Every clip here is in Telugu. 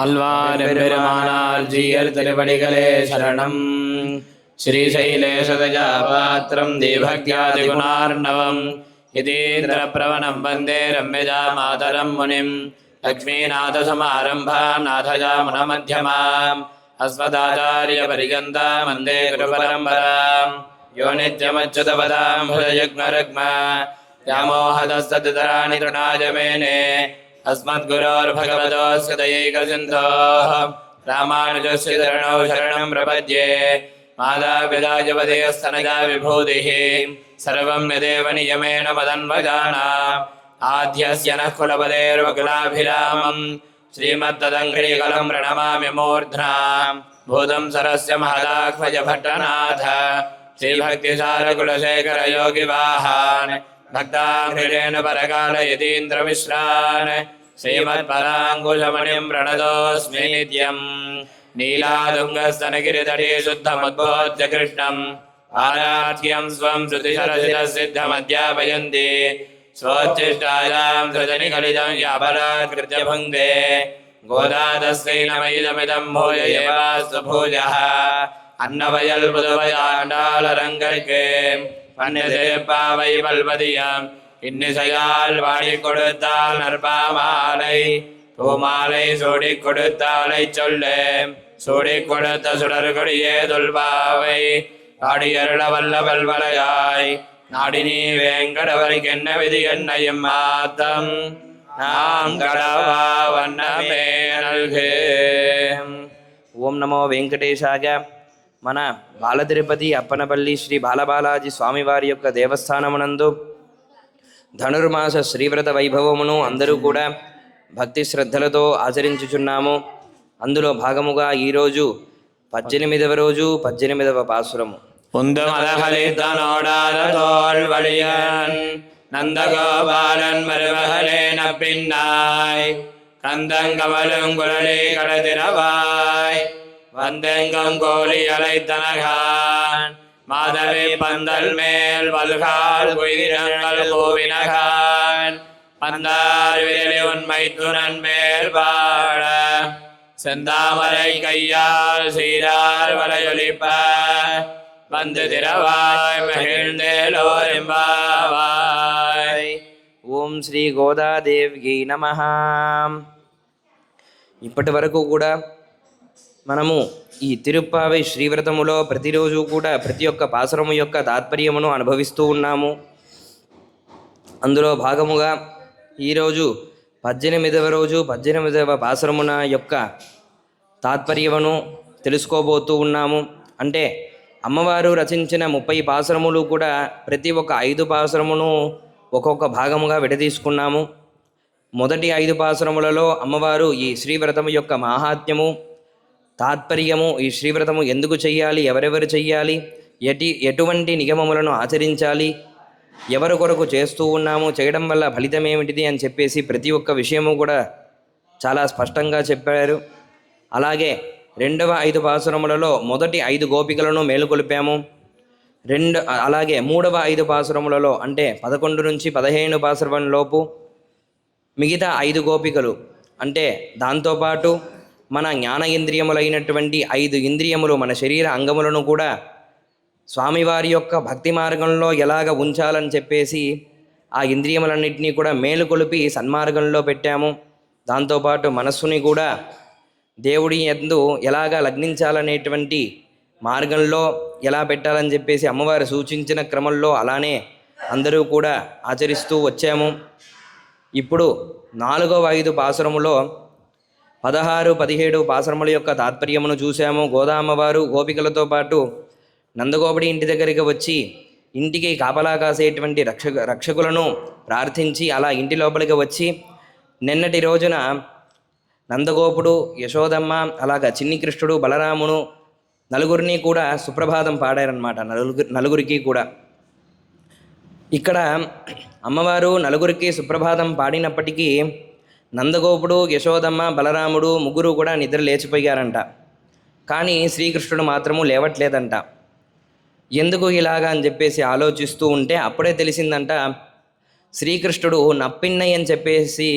ஆழ்வார் எம்பெருமானார் ஜீயர் திருவடிகளே சரணம். ஸ்ரீசைலேஷதஜாபாத்திரம் தீபக்யாதிகுணார்ணவம் யதீந்திரப்ரவணம் வந்தே ரம்யஜா மாதரம் முனிம். லக்ஷ்மீநாதசமாரம்பாம் நாதயாமுனமध्यமாம் அஸ்மதாச்சாரியபர்யந்தாம் வந்தே குருபரம்பராம். யோ நித்யமच्युतपदां भुजयुग्मरुग्मा व्यामोहतस्तदितराणि तृणाय मेने अस्मद्गुरोर्भगवतोऽस्य दयैकसिन्धोः रामानुजस्य चरणौ शरणं प्रपद्ये. मातापितायुवदयस्तनया विभूतिः सर्वं यदेव नियमेन मदन्वजानाम्. आद्यस्य नः कुलपतेर्वकुलाभिरामं श्रीमत्तदङ्घ्रिकलं प्रणमामि मूर्ध्ना. भूतं सरस्य महदाह्वयभट्टनाथ श्रीभक्तिसारकुलशेखरयोगिवाहान् भक्ताङ्घ्रिरेण परकालयतीन्द्रमिश्रान् श्रीमत्पराङ्कुशमणिं प्रणतोऽस्मि नित्यम्. नीलादुङ्गस्तनगिरितटे शुद्धमुद्बोध्य कृष्णम् आराध्यं स्वं श्रुतिशरसिद्धमध्यापयन्ति. स्वोच्छिष्टायां सृजनिकलितं यापरात्कृत्य भुङ्क्ते. गोदादस्यै नमैदमिदं भूय एवास्तु भूयः. अन्नवयल புதுவையாண்டாளரங்கற்கு பன்னிசை பாவை பல்வதியம் இன்னிசையால் வாடி கொடுத்தால் நற்பாமாலை பூமாலை சூடி கொடுத்தாலை சொல்லு. சூடி கொடுத்த சுடர்கொடியே துல்பாவை பாடியருள வல்ல பல்வலையாய் நாடி நீ வேங்கடவர்க்கென்ன விதி என்னையும் மாத்தம் நாம் கடவா வண்ணமே நல்கு. ఓం నమో వెంకటేశాయ. మన బాలతిరుపతి అప్పనపల్లి శ్రీ బాలబాలాజీ స్వామివారి యొక్క దేవస్థానమునందు ధనుర్మాస శ్రీవ్రత వైభవమును అందరూ కూడా భక్తి శ్రద్ధలతో ఆచరించుచున్నాము. అందులో భాగముగా ఈరోజు 18వ రోజు 18వ పాసురము. నందగోపాలన్ మరుమహలేన పిన్నాయ్ கந்தங்கமலுங்குழலே கடதிரவாய் வந்தெங்கும் கோழி அலைத்தனகான் மாதவி பந்தல் மேல் வல்கால் குயிரங்கள் கோவினகான் பந்தார் விரலி உண்மை துணன் மேல் பாட செந்தாமரை கையால் சீரார் வலையொலிப்ப வந்து திரவாய் மகிழ்ந்தேலோரிம்பாவாய். ఓం శ్రీ గోదాదేవికి నమః. ఇప్పటి వరకు కూడా మనము ఈ తిరుప్పావై శ్రీవ్రతములో ప్రతిరోజు కూడా ప్రతి ఒక్క పాసురము యొక్క తాత్పర్యమును అనుభవిస్తూ ఉన్నాము. అందులో భాగముగా ఈరోజు 18వ రోజు 18వ పాసురమున యొక్క తాత్పర్యమును తెలుసుకోబోతూ ఉన్నాము. అంటే అమ్మవారు రచించిన 30 పాసురములు కూడా ప్రతి ఒక్క 5 పాసురమును ఒక్కొక్క భాగముగా విడదీసుకున్నాము. మొదటి 5 పాసురములలో అమ్మవారు ఈ శ్రీవ్రతము యొక్క మాహాత్మ్యము, తాత్పర్యము, ఈ శ్రీవ్రతము ఎందుకు చెయ్యాలి, ఎవరెవరు చెయ్యాలి, ఎటువంటి నియమములను ఆచరించాలి, ఎవరి కొరకు చేస్తూ ఉన్నాము, చేయడం వల్ల ఫలితం ఏమిటిది అని చెప్పేసి ప్రతి ఒక్క విషయము కూడా చాలా స్పష్టంగా చెప్పారు. అలాగే రెండవ 5 పాసురములలో మొదటి 5 గోపికలను మేలుకొలిపాము. అలాగే మూడవ 5 పాసురములలో అంటే 11 నుంచి 15 పాసురంలోపు మిగతా 5 గోపికలు అంటే దాంతోపాటు మన జ్ఞాన ఇంద్రియములైనటువంటి 5 ఇంద్రియములు మన శరీర అంగములను కూడా స్వామివారి యొక్క భక్తి మార్గంలో ఎలాగ ఉంచాలని చెప్పేసి ఆ ఇంద్రియములన్నింటినీ కూడా మేలుకొలిపి సన్మార్గంలో పెట్టాము. దాంతోపాటు మనస్సుని కూడా దేవుడి యందు ఎలాగా లగ్నించాలనేటువంటి మార్గంలో ఎలా పెట్టాలని చెప్పేసి అమ్మవారు సూచించిన క్రమంలో అలానే అందరూ కూడా ఆచరిస్తూ వచ్చాము. ఇప్పుడు 4వ 5 పాసురములో 16, 17 పాసురముల యొక్క తాత్పర్యమును చూసాము. గోదామ్మవారు గోపికలతో పాటు నందగోపడి ఇంటి దగ్గరికి వచ్చి ఇంటికి కాపలా కాసేటువంటి రక్షకులను ప్రార్థించి అలా ఇంటి లోపలికి వచ్చి నిన్నటి రోజున నందగోపుడు, యశోదమ్మ, అలాగా చిన్ని కృష్ణుడు, బలరామును నలుగురిని కూడా సుప్రభాతం పాడారనమాట. నలుగురికి కూడా ఇక్కడ అమ్మవారు నలుగురికి సుప్రభాతం పాడినప్పటికీ నందగోపుడు, యశోదమ్మ, బలరాముడు ముగ్గురు కూడా నిద్ర లేచిపోయారంట. కానీ శ్రీకృష్ణుడు మాత్రము లేవట్లేదంట. ఎందుకు ఇలాగా అని చెప్పేసి ఆలోచిస్తూ ఉంటే అప్పుడే తెలిసిందంట శ్రీకృష్ణుడు నప్పిన్నయ్య అని చెప్పేసి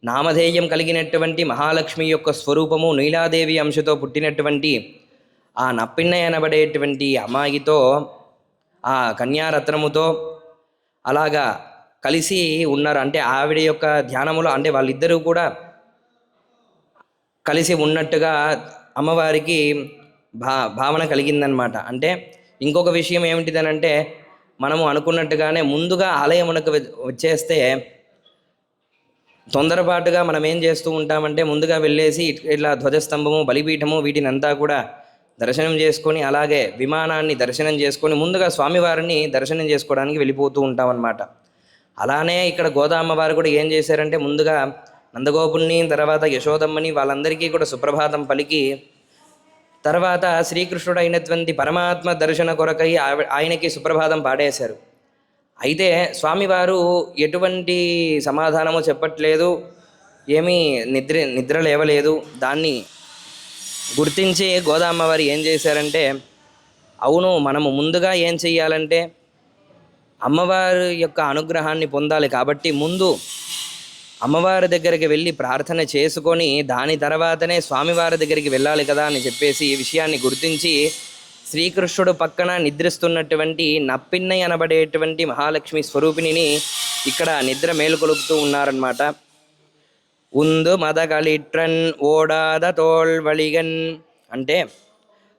నామధేయం కలిగినటువంటి మహాలక్ష్మి యొక్క స్వరూపము నీలాదేవి అంశతో పుట్టినటువంటి ఆ నప్పిన్నయ్య అనబడేటువంటి అమ్మాయితో ఆ కన్యారత్నముతో అలాగా కలిసి ఉన్నారు. అంటే ఆవిడ యొక్క ధ్యానములో అంటే వాళ్ళిద్దరూ కూడా కలిసి ఉన్నట్టుగా అమ్మవారికి భావన కలిగిందనమాట. అంటే ఇంకొక విషయం ఏమిటిదనంటే మనము అనుకున్నట్టుగానే ముందుగా ఆలయమునకు వచ్చేస్తే తొందరపాటుగా మనం ఏం చేస్తూ ఉంటామంటే ముందుగా వెళ్ళేసి ఇట్లా ధ్వజస్తంభము బలిపీఠము వీటిని అంతా కూడా దర్శనం చేసుకొని అలాగే విమానాన్ని దర్శనం చేసుకొని ముందుగా స్వామివారిని దర్శనం చేసుకోవడానికి వెళ్ళిపోతూ ఉంటామన్నమాట. అలానే ఇక్కడ గోదామ్మవారు కూడా ఏం చేశారంటే ముందుగా నందగోపుల్ని తర్వాత యశోదమ్మని వాళ్ళందరికీ కూడా సుప్రభాతం పలికి తర్వాత శ్రీకృష్ణుడు అయినటువంటి పరమాత్మ దర్శన కొరకై ఆయనకి సుప్రభాతం పాడేశారు. అయితే స్వామివారు ఎటువంటి సమాధానము చెప్పట్లేదు, ఏమీ నిద్ర లేవలేదు. దాన్ని గుర్తించి గోదామ్మవారు ఏం చేశారంటే అవును మనము ముందుగా ఏం చెయ్యాలంటే అమ్మవారి యొక్క అనుగ్రహాన్ని పొందాలి కాబట్టి ముందు అమ్మవారి దగ్గరికి వెళ్ళి ప్రార్థన చేసుకొని దాని తర్వాతనే స్వామివారి దగ్గరికి వెళ్ళాలి కదా అని చెప్పేసి ఈ విషయాన్ని గుర్తించి శ్రీకృష్ణుడు పక్కన నిద్రిస్తున్నటువంటి నప్పిన్నయ్య అనబడేటువంటి మహాలక్ష్మి స్వరూపిణిని ఇక్కడ నిద్ర మేలుకొలుపుతూ ఉన్నారన్నమాట. ఉందు మదకళిట్రన్ ఓడాద తోల్వళిగన్ అంటే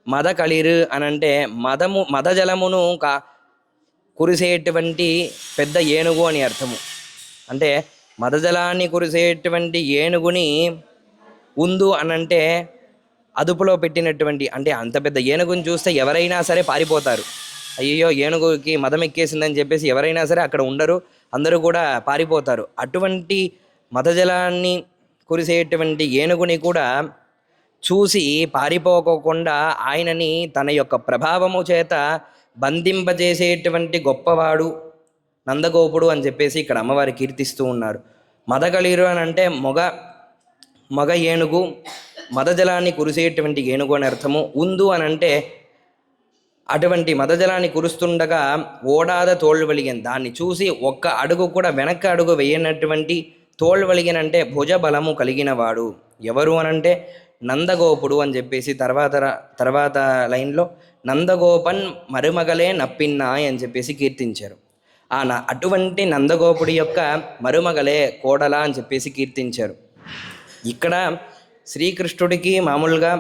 మదకళిరు అనంటే మదజలమును కురిసేటువంటి పెద్ద ఏనుగు అని అర్థము. అంటే మదజలాన్ని కురిసేటువంటి ఏనుగుని ఉందు అనంటే అదుపులో పెట్టినటువంటి, అంటే అంత పెద్ద ఏనుగుని చూస్తే ఎవరైనా సరే పారిపోతారు. అయ్యో ఏనుగుకి మదం ఎక్కేసిందని చెప్పేసి ఎవరైనా సరే అక్కడ ఉండరు, అందరూ కూడా పారిపోతారు. అటువంటి మదజలాన్ని కురిసేటువంటి ఏనుగుని కూడా చూసి పారిపోకోకుండా ఆయనని తన యొక్క ప్రభావము చేత బంధింపజేసేటువంటి గొప్పవాడు నందగోపుడు అని చెప్పేసి ఇక్కడ అమ్మవారి కీర్తిస్తూ ఉన్నారు. మదకళిరు అని అంటే మగ ఏనుగు, మదజలాన్ని కురిసేటువంటి ఏనుగు అని అర్థము. ఉందు అని అంటే అటువంటి మదజలాన్ని కురుస్తుండగా ఓడాద తోళ్వలిగన్, దాన్ని చూసి ఒక్క అడుగు కూడా వెనక్కి అడుగు వేయనటువంటి తోళ్వలిగన్ అంటే భుజబలము కలిగినవాడు. ఎవరు అనంటే నందగోపుడు అని చెప్పేసి తర్వాత లైన్లో నందగోపన్ మరుమగలే నప్పిన్నాయ్ అని చెప్పేసి కీర్తించారు. అటువంటి నందగోపుడి యొక్క మరుమగలే కోడల అని చెప్పేసి కీర్తించారు. ఇక్కడ శ్రీకృష్ణుడికి మామూలుగా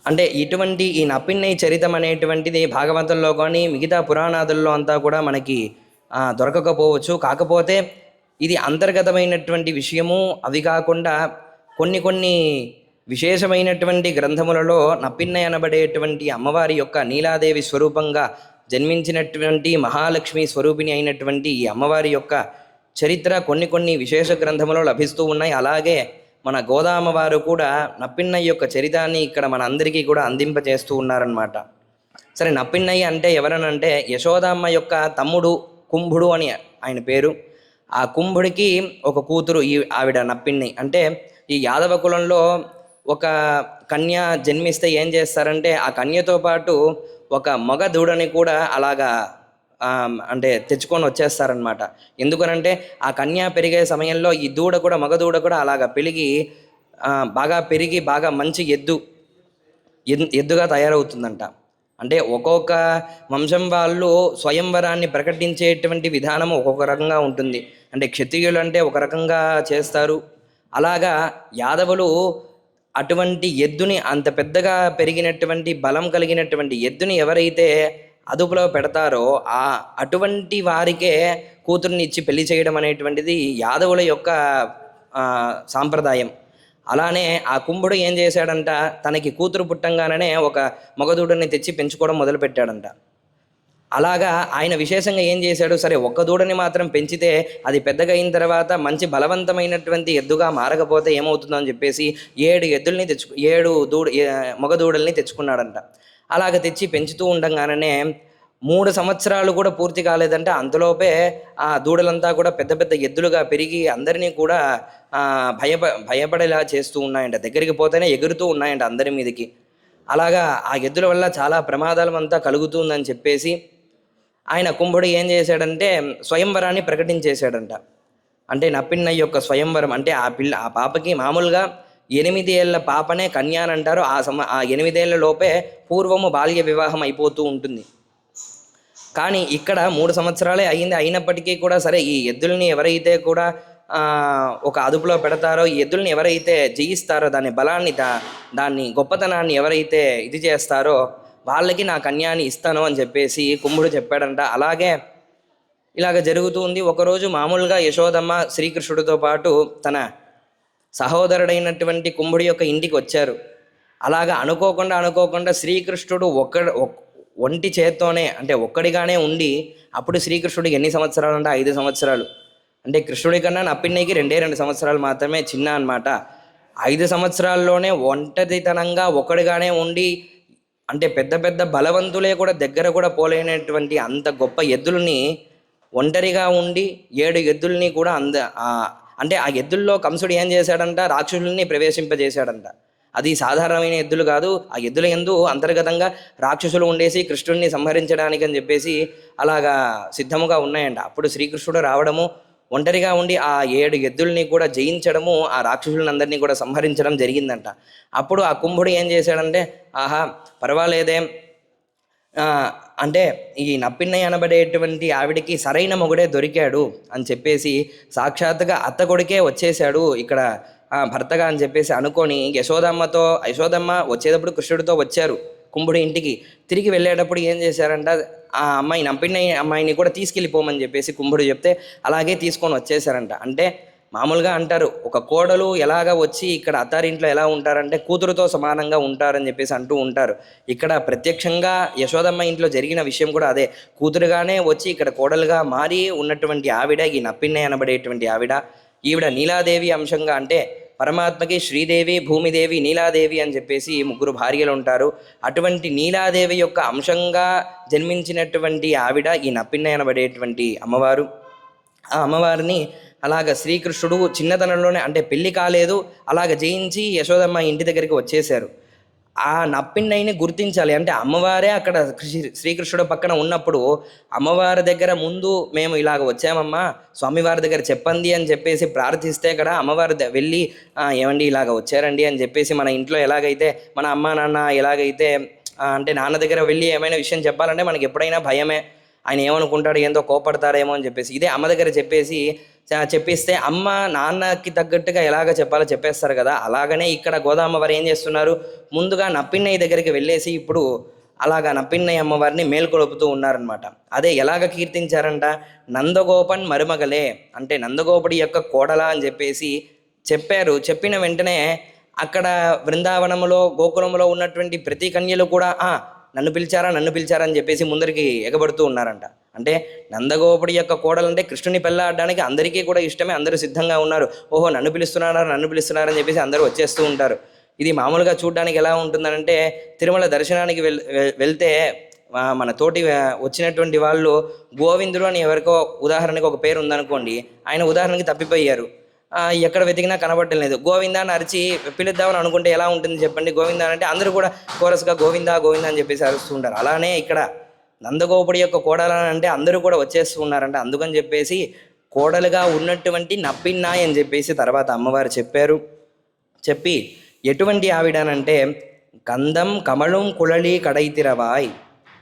అంటే ఇటువంటి ఈ నప్పిన్నయ్య చరితం అనేటువంటిది భాగవతంలో కానీ మిగతా పురాణాదుల్లో అంతా కూడా మనకి దొరకకపోవచ్చు. కాకపోతే ఇది అంతర్గతమైనటువంటి విషయము. అవి కాకుండా కొన్ని విశేషమైనటువంటి గ్రంథములలో నప్పిన్నయ్య అనబడేటువంటి అమ్మవారి యొక్క నీలాదేవి స్వరూపంగా జన్మించినటువంటి మహాలక్ష్మి స్వరూపిణి అయినటువంటి ఈ అమ్మవారి యొక్క చరిత్ర కొన్ని విశేష గ్రంథములో లభిస్తూ ఉన్నాయి. అలాగే మన గోదామ్మవారు కూడా నప్పిన్నయ్య యొక్క చరితాన్ని ఇక్కడ మన అందరికీ కూడా అందింపజేస్తూ ఉన్నారన్నమాట. సరే, నప్పిన్నయ్య అంటే ఎవరనంటే యశోదామ్మ యొక్క తమ్ముడు కుంభుడు అని ఆయన పేరు. ఆ కుంభుడికి ఒక కూతురు ఆవిడ నప్పిన్నయ్య. అంటే ఈ యాదవ కులంలో ఒక కన్య జన్మిస్తే ఏం చేస్తారంటే ఆ కన్యతో పాటు ఒక మగ దూడని కూడా అలాగా అంటే తెచ్చుకొని వచ్చేస్తారనమాట. ఎందుకనంటే ఆ కన్య పెరిగే సమయంలో ఈ దూడ కూడా మగ దూడ కూడా అలాగా బాగా పెరిగి బాగా మంచి ఎద్దుగా తయారవుతుందంట. అంటే ఒక్కొక్క వంశం వాళ్ళు స్వయంవరాన్ని ప్రకటించేటువంటి విధానం ఒక్కొక్క రకంగా ఉంటుంది. అంటే క్షత్రియులు అంటే ఒక రకంగా చేస్తారు. అలాగా యాదవులు అటువంటి ఎద్దుని, అంత పెద్దగా పెరిగినటువంటి బలం కలిగినటువంటి ఎద్దుని ఎవరైతే అదుపులో పెడతారో అటువంటి వారికే కూతుర్ని ఇచ్చి పెళ్లి చేయడం అనేటువంటిది యాదవుల యొక్క సాంప్రదాయం. అలానే ఆ కుంభుడు ఏం చేశాడంట, తనకి కూతురు పుట్టంగానే ఒక మగదూడని తెచ్చి పెంచుకోవడం మొదలుపెట్టాడంట. అలాగా ఆయన విశేషంగా ఏం చేశాడు, సరే ఒక్క దూడని మాత్రం పెంచితే అది పెద్దగా అయిన తర్వాత మంచి బలవంతమైనటువంటి ఎద్దుగా మారకపోతే ఏమవుతుందో అని చెప్పేసి 7 మగదూడల్ని తెచ్చుకున్నాడంట. అలాగ తెచ్చి పెంచుతూ ఉండగానే 3 సంవత్సరాలు కూడా పూర్తి కాలేదంటే అంతలోపే ఆ దూడలంతా కూడా పెద్ద పెద్ద ఎద్దులుగా పెరిగి అందరినీ కూడా భయపడేలా చేస్తూ ఉన్నాయంట. దగ్గరికి పోతేనే ఎగురుతూ ఉన్నాయంట అందరి మీదకి. అలాగా ఆ ఎద్దుల వల్ల చాలా ప్రమాదాలు అంతా కలుగుతుందని చెప్పేసి ఆయన కుంభుడు ఏం చేశాడంటే స్వయంవరాన్ని ప్రకటించేశాడంట. అంటే నప్పిన్న యొక్క స్వయంవరం అంటే ఆ పాపకి మామూలుగా 8 ఏళ్ల పాపనే కన్య అని అంటారు. ఆ 8 ఏళ్ల లోపే పూర్వము బాల్య వివాహం అయిపోతూ ఉంటుంది. కానీ ఇక్కడ 3 సంవత్సరాలే అయింది. అయినప్పటికీ కూడా సరే, ఈ ఎద్దుల్ని ఎవరైతే కూడా ఒక అదుపులో పెడతారో, ఈ ఎద్దుల్ని ఎవరైతే జయిస్తారో, దాని బలాన్ని దాన్ని గొప్పతనాన్ని ఎవరైతే ఇది చేస్తారో వాళ్ళకి నా కన్యాని ఇస్తాను అని చెప్పేసి కుంభుడు చెప్పాడంట. అలాగే ఇలాగ జరుగుతూ ఉంది. ఒకరోజు మామూలుగా యశోదమ్మ శ్రీకృష్ణుడితో పాటు తన సహోదరుడైనటువంటి కుంభుడి యొక్క ఇంటికి వచ్చారు. అలాగా అనుకోకుండా శ్రీకృష్ణుడు ఒంటి చేత్తోనే అంటే ఒక్కడిగానే ఉండి, అప్పుడు శ్రీకృష్ణుడికి ఎన్ని సంవత్సరాలు అంటే 5 సంవత్సరాలు. అంటే కృష్ణుడి కన్నా నప్పిన్నయ్యకి 2 సంవత్సరాలు మాత్రమే చిన్న అనమాట. 5 సంవత్సరాల్లోనే ఒంటరితనంగా ఒక్కడిగానే ఉండి, అంటే పెద్ద పెద్ద బలవంతులే కూడా దగ్గర కూడా పోలేనటువంటి అంత గొప్ప ఎద్దుల్ని ఒంటరిగా ఉండి 7 ఎద్దుల్ని కూడా అంటే ఆ ఎద్దుల్లో కంసుడు ఏం చేశాడంట, రాక్షసుల్ని ప్రవేశింపజేశాడంట. అది సాధారణమైన ఎద్దులు కాదు. ఆ ఎద్దుల యందు అంతర్గతంగా రాక్షసులు ఉండేసి కృష్ణుడిని సంహరించడానికి అని చెప్పేసి అలాగా సిద్ధముగా ఉన్నాయంట. అప్పుడు శ్రీకృష్ణుడు రావడము, ఒంటరిగా ఉండి ఆ 7 ఎద్దుల్ని కూడా జయించడము, ఆ రాక్షసులందరినీ కూడా సంహరించడం జరిగిందంట. అప్పుడు ఆ కుంభుడు ఏం చేశాడంటే, ఆహా పర్వాలేదేం, అంటే ఈ నప్పిన్నయ్య అనబడేటువంటి ఆవిడికి సరైన మొగుడే దొరికాడు అని చెప్పేసి సాక్షాత్తుగా అత్త కొడుకే వచ్చేసాడు ఇక్కడ భర్తగా అని చెప్పేసి అనుకొని యశోదమ్మ వచ్చేటప్పుడు కృష్ణుడితో వచ్చారు కుంభుడి ఇంటికి. తిరిగి వెళ్ళేటప్పుడు ఏం చేశారంట, ఆ అమ్మాయి నప్పిన్నయ్య అమ్మాయిని కూడా తీసుకెళ్ళిపోమని చెప్పేసి కుంభుడు చెప్తే అలాగే తీసుకొని వచ్చేసారంట. అంటే మామూలుగా అంటారు, ఒక కోడలు ఎలాగ వచ్చి ఇక్కడ అత్తారింట్లో ఎలా ఉంటారంటే కూతురుతో సమానంగా ఉంటారని చెప్పేసి అంటూ ఉంటారు. ఇక్కడ ప్రత్యక్షంగా యశోదమ్మ ఇంట్లో జరిగిన విషయం కూడా అదే. కూతురుగానే వచ్చి ఇక్కడ కోడలుగా మారి ఉన్నటువంటి ఆవిడ ఈ నప్పిన్నయ్య అనబడేటువంటి ఆవిడ. ఈవిడ నీలాదేవి అంశంగా, అంటే పరమాత్మకి శ్రీదేవి, భూమిదేవి, నీలాదేవి అని చెప్పేసి 3 భార్యలు ఉంటారు. అటువంటి నీలాదేవి యొక్క అంశంగా జన్మించినటువంటి ఆవిడ ఈ నప్పిన్నయ్య అనబడేటువంటి అమ్మవారు. ఆ అమ్మవారిని అలాగ శ్రీకృష్ణుడు చిన్నతనంలోనే, అంటే పెళ్లి కాలేదు, అలాగ జయించి యశోదమ్మ ఇంటి దగ్గరికి వచ్చేశారు. ఆ నప్పిన్నయ్యని గుర్తించాలి అంటే అమ్మవారే అక్కడ శ్రీకృష్ణుడు పక్కన ఉన్నప్పుడు అమ్మవారి దగ్గర ముందు మేము ఇలాగ వచ్చామమ్మా, స్వామివారి దగ్గర చెప్పండి అని చెప్పేసి ప్రార్థిస్తే కదా అమ్మవారి వెళ్ళి ఏమండి ఇలాగ వచ్చారండి అని చెప్పేసి, మన ఇంట్లో ఎలాగైతే మన అమ్మ నాన్న ఎలాగైతే అంటే నాన్న దగ్గర వెళ్ళి ఏమైనా విషయం చెప్పాలంటే మనకి ఎప్పుడైనా భయమే, ఆయన ఏమనుకుంటాడు, ఏందో కోపడతాడేమో అని చెప్పేసి. ఇదే అమ్మ దగ్గర చెప్పేస్తే అమ్మ నాన్నకి తగ్గట్టుగా ఎలాగ చెప్పాలో చెప్పేస్తారు కదా. అలాగనే ఇక్కడ గోదామ్మవారు ఏం చేస్తున్నారు, ముందుగా నప్పిన్నయ్య దగ్గరికి వెళ్ళేసి ఇప్పుడు అలాగా నప్పిన్నయ్య అమ్మవారిని మేల్కొలుపుతూ ఉన్నారనమాట. అదే ఎలాగ కీర్తించారంట, నందగోపన్ మరుమగలే, అంటే నందగోపుడి యొక్క కోడల అని చెప్పేసి చెప్పారు. చెప్పిన వెంటనే అక్కడ బృందావనంలో గోకులంలో ఉన్నటువంటి ప్రతి కన్యలు కూడా నన్ను పిలిచారా అని చెప్పేసి ముందరికి ఎగబడుతూ ఉన్నారంట. అంటే నందగోపుడి యొక్క కోడలంటే కృష్ణుని పెళ్ళాడడానికి అందరికీ కూడా ఇష్టమే, అందరూ సిద్ధంగా ఉన్నారు. ఓహో నన్ను పిలుస్తున్నారని చెప్పేసి అందరూ వచ్చేస్తూ ఉంటారు. ఇది మామూలుగా చూడడానికి ఎలా ఉంటుందంటే, తిరుమల దర్శనానికి వెళ్తే మన తోటి వచ్చినటువంటి వాళ్ళు గోవిందుడు అని ఎవరికో ఉదాహరణకి ఒక పేరు ఉందనుకోండి, ఆయన ఉదాహరణకి తప్పిపోయారు, ఎక్కడ వెతికినా కనబడలేదు. గోవిందా అని అరిచి పిలుద్దామని అనుకుంటే ఎలా ఉంటుంది చెప్పండి. గోవిందా అంటే అందరూ కూడా కోరస్గా గోవిందా అని చెప్పేసి అరుస్తూ ఉంటారు. అలానే ఇక్కడ నందగోపుడి యొక్క కోడలని అంటే అందరూ కూడా వచ్చేస్తూ ఉన్నారంటే, అందుకని చెప్పేసి కోడలుగా ఉన్నటువంటి నప్పిన్నాయ్ అని చెప్పేసి తర్వాత అమ్మవారు చెప్పి ఎటువంటి ఆవిడనంటే, కందం కమలం కుళలి కడైతిరవాయ్.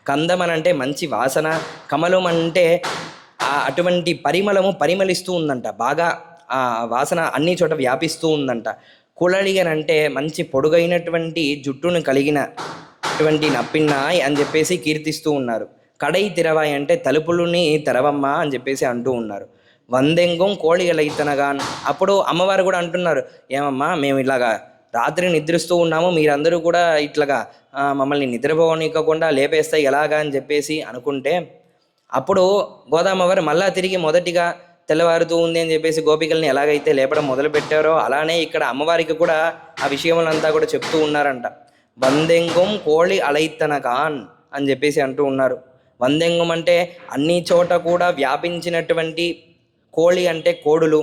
కందం అనంటే మంచి వాసన, కమలం అంటే అటువంటి పరిమళిస్తూ ఉందంట, బాగా ఆ వాసన అన్ని చోట వ్యాపిస్తూ ఉందంట. కుళలి అని అంటే మంచి పొడుగైనటువంటి జుట్టును కలిగినటువంటి నప్పిన్నాయ్ అని చెప్పేసి కీర్తిస్తూ ఉన్నారు. కడై తిరవాయ్ అంటే తలుపులని తెరవమ్మా అని చెప్పేసి అంటూ ఉన్నారు. వందెంగం కోళిగలైతనగాన్. అప్పుడు అమ్మవారు కూడా అంటున్నారు, ఏమమ్మా మేము ఇలాగా రాత్రి నిద్రిస్తూ ఉన్నాము, మీరందరూ కూడా ఇట్లాగా మమ్మల్ని నిద్రపోనివ్వకుండా లేపేస్తాయి ఎలాగా అని చెప్పేసి అనుకుంటే, అప్పుడు గోదామ్మవారు మళ్ళా తిరిగి మొదటిగా తెల్లవారుతూ ఉంది అని చెప్పేసి గోపికల్ని ఎలాగైతే లేపడం మొదలు పెట్టారో అలానే ఇక్కడ అమ్మవారికి కూడా ఆ విషయములంతా కూడా చెప్తూ ఉన్నారంట. వందెంగం కోళి అలైతనగాన్ అని చెప్పేసి అంటూ ఉన్నారు. వందెంగం అంటే అన్ని చోట కూడా వ్యాపించినటువంటి, కోళి అంటే కోడులు,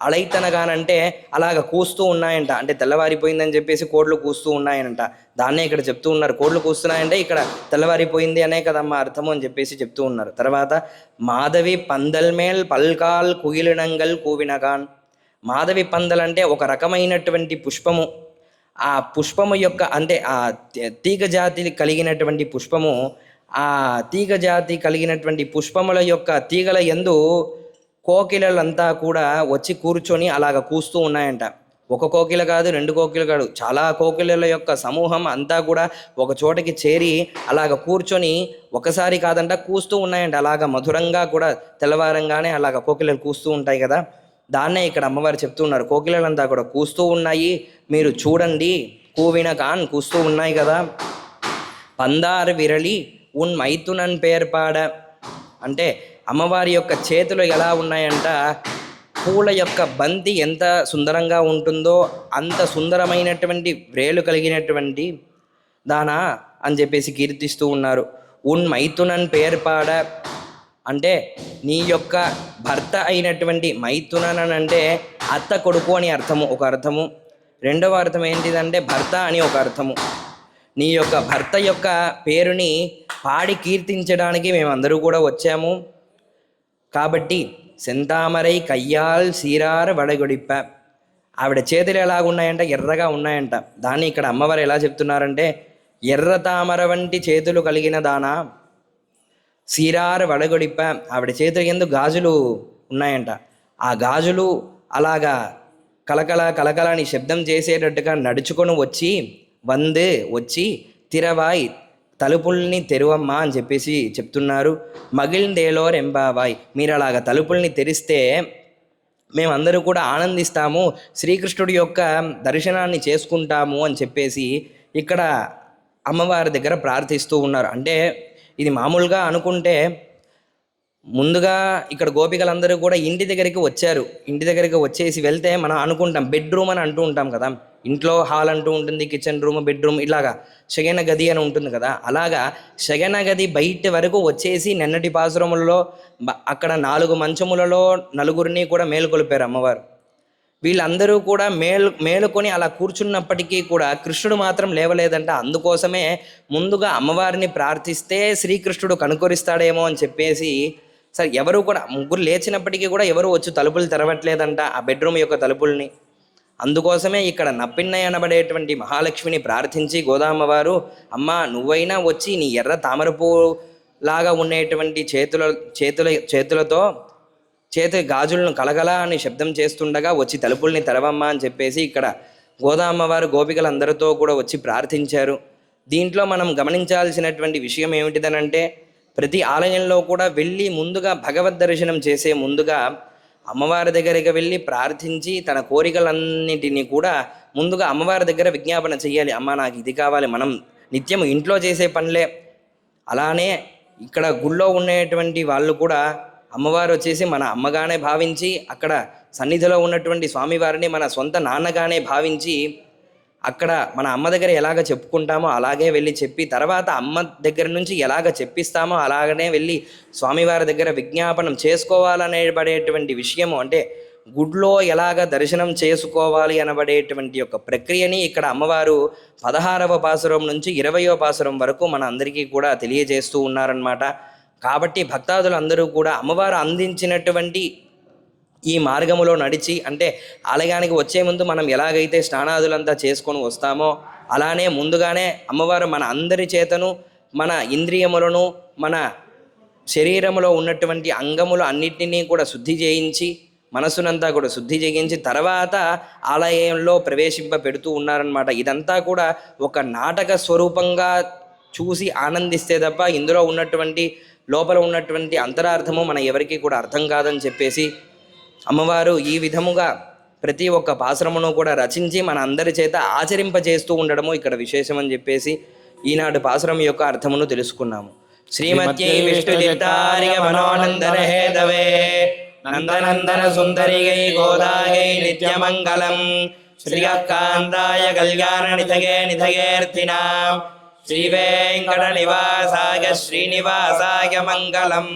అలైతనగానంటే అలాగ కూస్తూ ఉన్నాయంట, అంటే తెల్లవారిపోయిందని చెప్పేసి కోడ్లు కూస్తూ ఉన్నాయనంట. దాన్నే ఇక్కడ చెప్తూ ఉన్నారు, కోడ్లు కూస్తున్నాయంటే ఇక్కడ తెల్లవారిపోయింది అనే కదమ్మా అర్థము అని చెప్పేసి చెప్తూ ఉన్నారు. తర్వాత మాధవి పందల్మేల్ పల్కాల్ కుయిలినంగల్ కూవినగాన్. మాధవి పందల్ అంటే ఒక రకమైనటువంటి పుష్పము. ఆ పుష్పము యొక్క అంటే ఆ తీగ జాతి కలిగినటువంటి పుష్పము, ఆ తీగ జాతి కలిగినటువంటి పుష్పముల యొక్క తీగల యందు కోకిలలంతా కూడా వచ్చి కూర్చొని అలాగ కూస్తూ ఉన్నాయంట. ఒక కోకిల కాదు, రెండు కోకిల కాదు, చాలా కోకిలల యొక్క సమూహం అంతా కూడా ఒక చోటకి చేరి అలాగ కూర్చొని ఒకసారి కాదంట కూస్తూ ఉన్నాయంట. అలాగ మధురంగా కూడా తెల్లవారంగానే అలాగ కోకిలలు కూస్తూ ఉంటాయి కదా, దాన్నే ఇక్కడ అమ్మవారు చెప్తూ ఉన్నారు. కోకిలలంతా కూడా కూస్తూ ఉన్నాయి, మీరు చూడండి, కూవిన కాన్ కూస్తూ ఉన్నాయి కదా. పందార్ విరళి ఉన్ మైతునన్ పేర్పాడ అంటే అమ్మవారి యొక్క చేతులు ఎలా ఉన్నాయంట, పూల యొక్క బంతి ఎంత సుందరంగా ఉంటుందో అంత సుందరమైనటువంటి వ్రేలు కలిగినటువంటి దానా అని చెప్పేసి కీర్తిస్తూ ఉన్నారు. ఉన్ మైతునన్ పేర్పాడ అంటే నీ యొక్క భర్త అయినటువంటి మైతునన్ అంటే అత్త కొడుకు అని అర్థము, ఒక అర్థము. రెండవ అర్థం ఏంటిదంటే భర్త అని ఒక అర్థము. నీ యొక్క భర్త యొక్క పేరుని పాడి కీర్తించడానికి మేమందరూ కూడా వచ్చాము. కాబట్టి సెంతామరై కయ్యాల్ సీరార్ వడగొడిప్ప. ఆవిడ చేతులు ఎలాగున్నాయంట, ఎర్రగా ఉన్నాయంట. దాన్ని ఇక్కడ అమ్మవారు ఎలా చెప్తున్నారంటే ఎర్ర తామర వంటి చేతులు కలిగిన దానా, సీరార్ వడగొడిప్ప. ఆవిడ చేతులు ఎందుకు గాజులు ఉన్నాయంట, ఆ గాజులు అలాగా కలకల కలకల అని శబ్దం చేసేటట్టుగా నడుచుకొని వచ్చి వచ్చి తిరవాయ్ తలుపుల్ని తెరువమ్మా అని చెప్పేసి చెప్తున్నారు. మగిల్దేలోర్ ఎంబావాయ్, మీరు అలాగ తలుపుల్ని తెరిస్తే మేమందరూ కూడా ఆనందిస్తాము, శ్రీకృష్ణుడి యొక్క దర్శనాన్ని చేసుకుంటాము అని చెప్పేసి ఇక్కడ అమ్మవారి దగ్గర ప్రార్థిస్తూ ఉన్నారు. అంటే ఇది మామూలుగా అనుకుంటే ముందుగా ఇక్కడ గోపికలందరూ కూడా ఇంటి దగ్గరికి వచ్చారు. ఇంటి దగ్గరికి వచ్చేసి వెళ్తే మనం అనుకుంటాం బెడ్రూమ్ అని అంటూ ఉంటాం కదా, ఇంట్లో హాల్ అంటూ ఉంటుంది, కిచెన్ రూమ్, బెడ్రూమ్, ఇలాగా శయన గది అని ఉంటుంది కదా. అలాగా శయన గది బయట వరకు వచ్చేసి నిన్నటి పాసురములలో అక్కడ 4 మంచములలో నలుగురిని కూడా మేలుకొలిపారు అమ్మవారు. వీళ్ళందరూ కూడా మేలుకొని అలా కూర్చున్నప్పటికీ కూడా కృష్ణుడు మాత్రం లేవలేదంట. అందుకోసమే ముందుగా అమ్మవారిని ప్రార్థిస్తే శ్రీకృష్ణుడు కనుకొరిస్తాడేమో అని చెప్పేసి సరే ఎవరు కూడా ముగ్గురు లేచినప్పటికీ కూడా ఎవరు వచ్చి తలుపులు తెరవట్లేదంట ఆ బెడ్రూమ్ యొక్క తలుపుల్ని. అందుకోసమే ఇక్కడ నప్పిన్నయ్య అనబడేటువంటి మహాలక్ష్మిని ప్రార్థించి గోదామ్మవారు, అమ్మా నువ్వైనా వచ్చి నీ ఎర్ర తామరపూ లాగా ఉండేటువంటి చేతులతో చేతి గాజులను కలగల అని శబ్దం చేస్తుండగా వచ్చి తలుపుల్ని తెరవమ్మా అని చెప్పేసి ఇక్కడ గోదామ్మవారు గోపికలందరితో కూడా వచ్చి ప్రార్థించారు. దీంట్లో మనం గమనించాల్సినటువంటి విషయం ఏమిటిదనంటే ప్రతి ఆలయంలో కూడా వెళ్ళి ముందుగా భగవద్ దర్శనం చేసే ముందుగా అమ్మవారి దగ్గరికి వెళ్ళి ప్రార్థించి తన కోరికలన్నింటినీ కూడా ముందుగా అమ్మవారి దగ్గర విజ్ఞాపన చెయ్యాలి. అమ్మ నాకు ఇది కావాలి. మనం నిత్యం ఇంట్లో చేసే పనులే. అలానే ఇక్కడ గుళ్ళో ఉండేటువంటి వాళ్ళు కూడా అమ్మవారు వచ్చేసి మన అమ్మగానే భావించి అక్కడ సన్నిధిలో ఉన్నటువంటి స్వామివారిని మన సొంత నాన్నగానే భావించి అక్కడ మన అమ్మ దగ్గర ఎలాగ చెప్పుకుంటామో అలాగే వెళ్ళి చెప్పి తర్వాత అమ్మ దగ్గర నుంచి ఎలాగ చెప్పిస్తామో అలాగనే వెళ్ళి స్వామివారి దగ్గర విజ్ఞాపనం చేసుకోవాలనేబడేటువంటి విషయము, అంటే గుడ్లో ఎలాగ దర్శనం చేసుకోవాలి అనబడేటువంటి యొక్క ప్రక్రియని ఇక్కడ అమ్మవారు 16వ పాసురం నుంచి 20వ పాసురం వరకు మన అందరికీ కూడా తెలియజేస్తూ ఉన్నారన్నమాట. కాబట్టి భక్తాదులందరూ కూడా అమ్మవారు అందించినటువంటి ఈ మార్గములో నడిచి, అంటే ఆలయానికి వచ్చే ముందు మనం ఎలాగైతే స్నానాదులంతా చేసుకొని వస్తామో అలానే ముందుగానే అమ్మవారు మన అందరి చేతను మన ఇంద్రియములను మన శరీరములో ఉన్నటువంటి అంగములు అన్నిటినీ కూడా శుద్ధి చేయించి మనసునంతా కూడా శుద్ధి చేయించి తర్వాత ఆలయంలో ప్రవేశింప పెడుతూ ఉన్నారన్నమాట. ఇదంతా కూడా ఒక నాటక స్వరూపంగా చూసి ఆనందిస్తే తప్ప ఇందులో ఉన్నటువంటి లోపల ఉన్నటువంటి అంతరార్థము మన ఎవరికి కూడా అర్థం కాదని చెప్పేసి అమ్మవారు ఈ విధముగా ప్రతి ఒక్క పాసురమును కూడా రచించి మన అందరి చేత ఆచరింపజేస్తూ ఉండడము ఇక్కడ విశేషం అని చెప్పేసి ఈనాడు పాసురం యొక్క అర్థమును తెలుసుకున్నాము. శ్రీమత్యై విష్ణుచిత్తారిక మనోనందన హేతవే నందనందన సుందరిగై గోదాగై నిత్యమంగళం శ్రీకాంతాయ కళ్యాణ నిధగేర్తినాం శ్రీవేంకట నివాసాయ శ్రీనివాసాయ మంగళం.